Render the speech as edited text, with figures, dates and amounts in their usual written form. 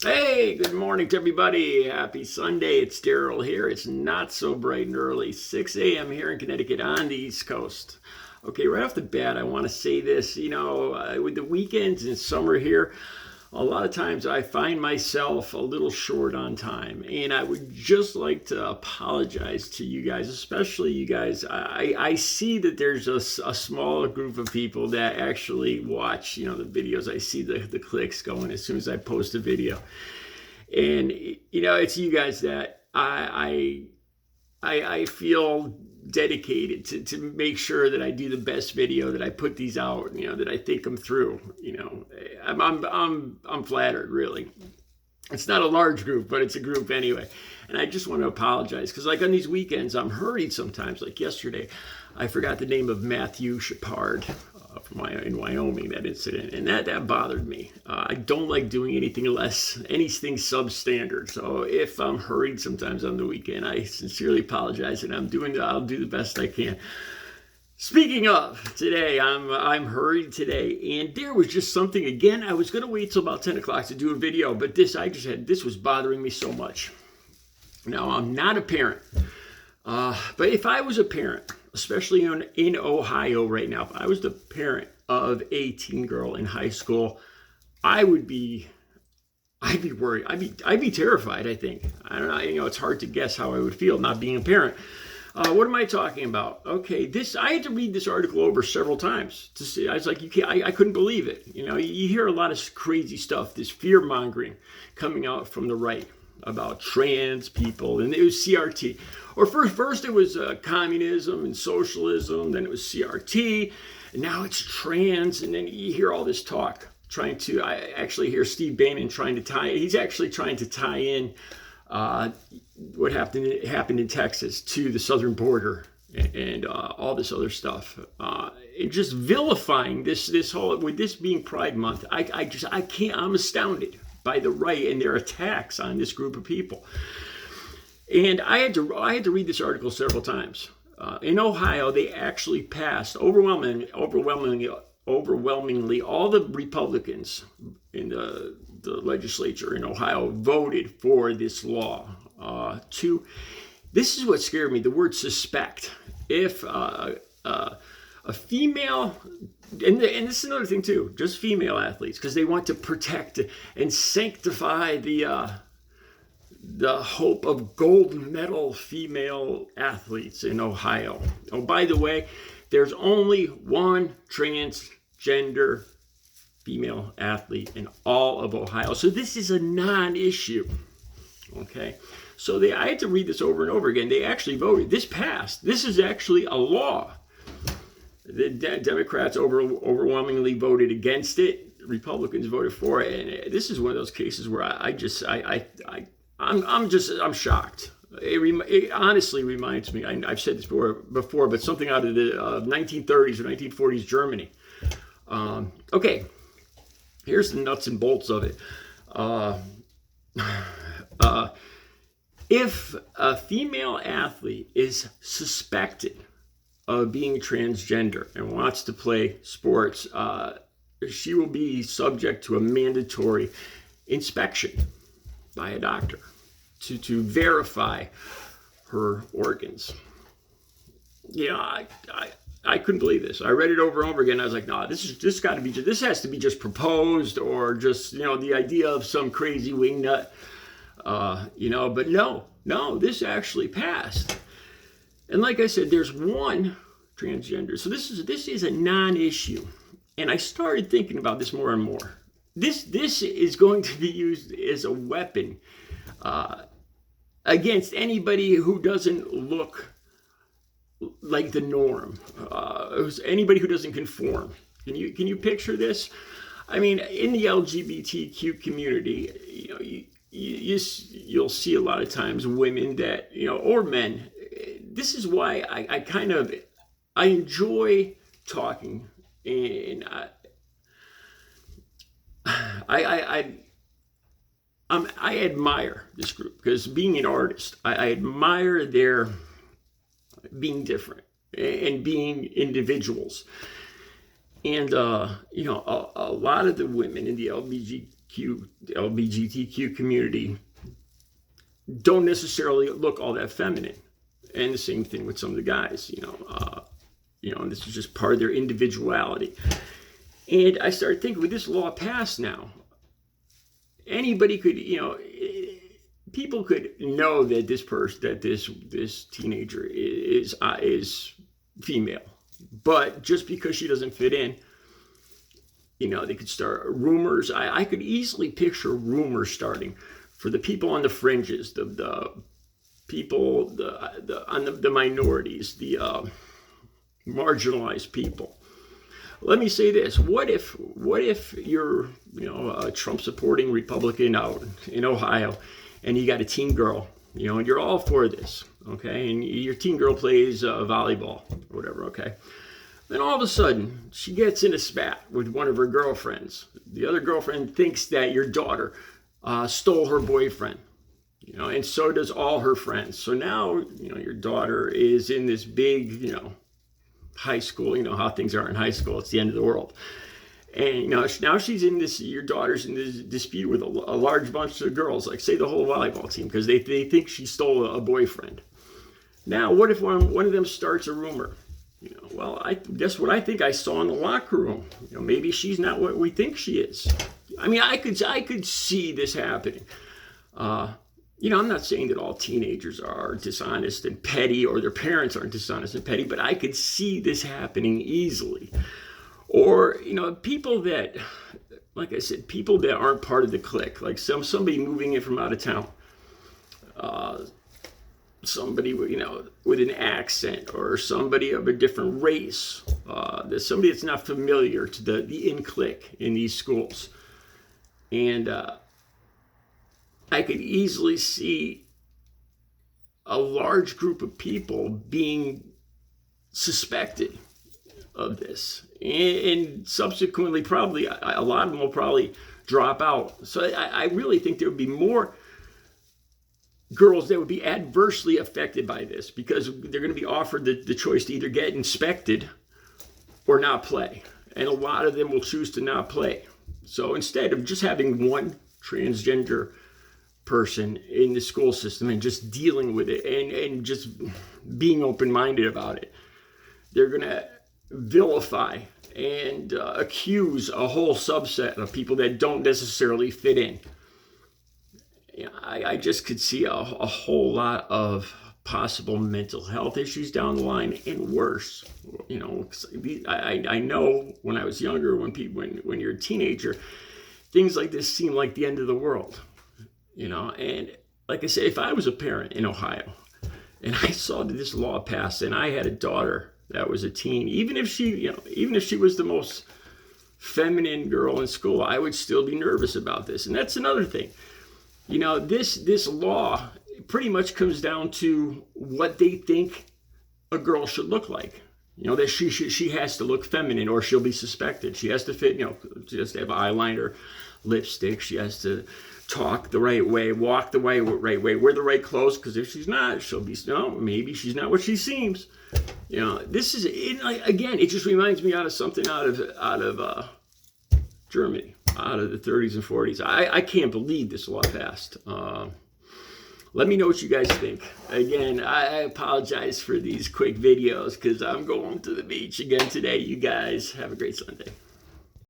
Hey, good morning to everybody. Happy Sunday. It's Daryl here. It's not so bright and early. 6 a.m. here in Connecticut on the East Coast. Okay, right off the bat, I want to say this. With the weekends and summer here, a lot of times I find myself a little short on time. And I would just like to apologize to you guys, especially you guys. I see that there's a smaller group of people that actually watch, the videos. I see the clicks going as soon as I post a video. And, it's you guys that I feel dedicated to make sure that I do the best video, that I put these out, that I think them through. I'm flattered, really. It's not a large group, but it's a group anyway. And I just want to apologize because, like, on these weekends, I'm hurried sometimes. Like yesterday, I forgot the name of Matthew Shepard in Wyoming, that incident, and that bothered me. I don't like doing anything substandard. So if I'm hurried sometimes on the weekend, I sincerely apologize, and I'll do the best I can. Speaking of today, I'm hurried today, and there was just something again. I was going to wait till about 10 o'clock to do a video, but this was bothering me so much. Now, I'm not a parent, but if I was a parent, especially in Ohio right now, if I was the parent of a teen girl in high school, I'd be worried. I'd be terrified, I think. I don't know. It's hard to guess how I would feel not being a parent. What am I talking about? Okay, I had to read this article over several times to see. I was like, I couldn't believe it. You hear a lot of crazy stuff, this fear mongering coming out from the right about trans people, and it was CRT. Or first it was communism and socialism, then it was CRT, and now it's trans, and then you hear all this talk I actually hear Steve Bannon trying to tie in what happened in Texas to the southern border and all this other stuff. And just vilifying this whole, with this being Pride Month, I can't, I'm astounded by the right and their attacks on this group of people. And I had to read this article several times. In Ohio, they actually passed overwhelmingly, all the Republicans in the legislature in Ohio voted for this law. This is what scared me, the word suspect. If a female, and this is another thing too, just female athletes, because they want to protect and sanctify the hope of gold medal female athletes in Ohio. Oh, by the way, there's only one transgender female athlete in all of Ohio. So this is a non-issue. Okay. So I had to read this over and over again. They actually voted. This passed. This is actually a law. The Democrats overwhelmingly voted against it. Republicans voted for it. And this is one of those cases where I'm shocked. It honestly reminds me, I've said this before, but something out of the 1930s or 1940s Germany. Okay, here's the nuts and bolts of it. If a female athlete is suspected of being transgender and wants to play sports, she will be subject to a mandatory inspection by a doctor to verify her organs. I couldn't believe this. I read it over and over again. I was like, no, this has to be just proposed, or just, the idea of some crazy wingnut, but no, this actually passed. And like I said, there's one transgender. So this is a non-issue. And I started thinking about this more and more. This is going to be used as a weapon against anybody who doesn't look like the norm, anybody who doesn't conform. Can you picture this? I mean, in the LGBTQ community, you'll see a lot of times women that, or men. This is why I enjoy talking, and I admire this group, because being an artist, I admire their being different and being individuals. And, a lot of the women in the LGBTQ LGBTQ community don't necessarily look all that feminine. And the same thing with some of the guys, and this is just part of their individuality. And I started thinking, with this law passed now, anybody could, people could know that this teenager is female, but just because she doesn't fit in, they could start rumors. I could easily picture rumors starting for the people on the fringes, the people, the minorities, the marginalized people. Let me say this: what if you're a Trump supporting Republican out in Ohio, and you got a teen girl, and you're all for this, okay, and your teen girl plays volleyball or whatever, okay. Then all of a sudden, she gets in a spat with one of her girlfriends. The other girlfriend thinks that your daughter stole her boyfriend, and so does all her friends. So now, your daughter is in this big, high school. How things are in high school. It's the end of the world. And, now she's in this, your daughter's in this dispute with a large bunch of girls, like say the whole volleyball team, because they think she stole a boyfriend. Now, what if one of them starts a rumor? Well, guess what I think I saw in the locker room. Maybe she's not what we think she is. I mean, I could see this happening. I'm not saying that all teenagers are dishonest and petty, or their parents aren't dishonest and petty, but I could see this happening easily. Or, people that, like I said, people that aren't part of the clique, like somebody moving in from out of town. Somebody with an accent, or somebody of a different race, somebody that's not familiar to the in-clique in these schools. And I could easily see a large group of people being suspected of this, and subsequently probably a lot of them will probably drop out. So I really think there would be more girls that would be adversely affected by this, because they're going to be offered the choice to either get inspected or not play. And a lot of them will choose to not play. So instead of just having one transgender person in the school system and just dealing with it and just being open-minded about it, they're going to vilify and accuse a whole subset of people that don't necessarily fit in. I just could see a whole lot of possible mental health issues down the line, and worse. I know when I was younger, when you're a teenager, things like this seem like the end of the world. And like I said, if I was a parent in Ohio and I saw that this law passed, and I had a daughter that was a teen, even if she was the most feminine girl in school, I would still be nervous about this. And that's another thing. This law pretty much comes down to what they think a girl should look like. That she has to look feminine, or she'll be suspected. She has to fit, she has to have eyeliner, lipstick. She has to talk the right way, walk the right way, wear the right clothes. Because if she's not, she'll be, maybe she's not what she seems. This is, again, it just reminds me of something out of Germany. Out of the 30s and 40s. I can't believe this law passed. Let me know what you guys think. Again, I apologize for these quick videos because I'm going to the beach again today. You guys have a great Sunday.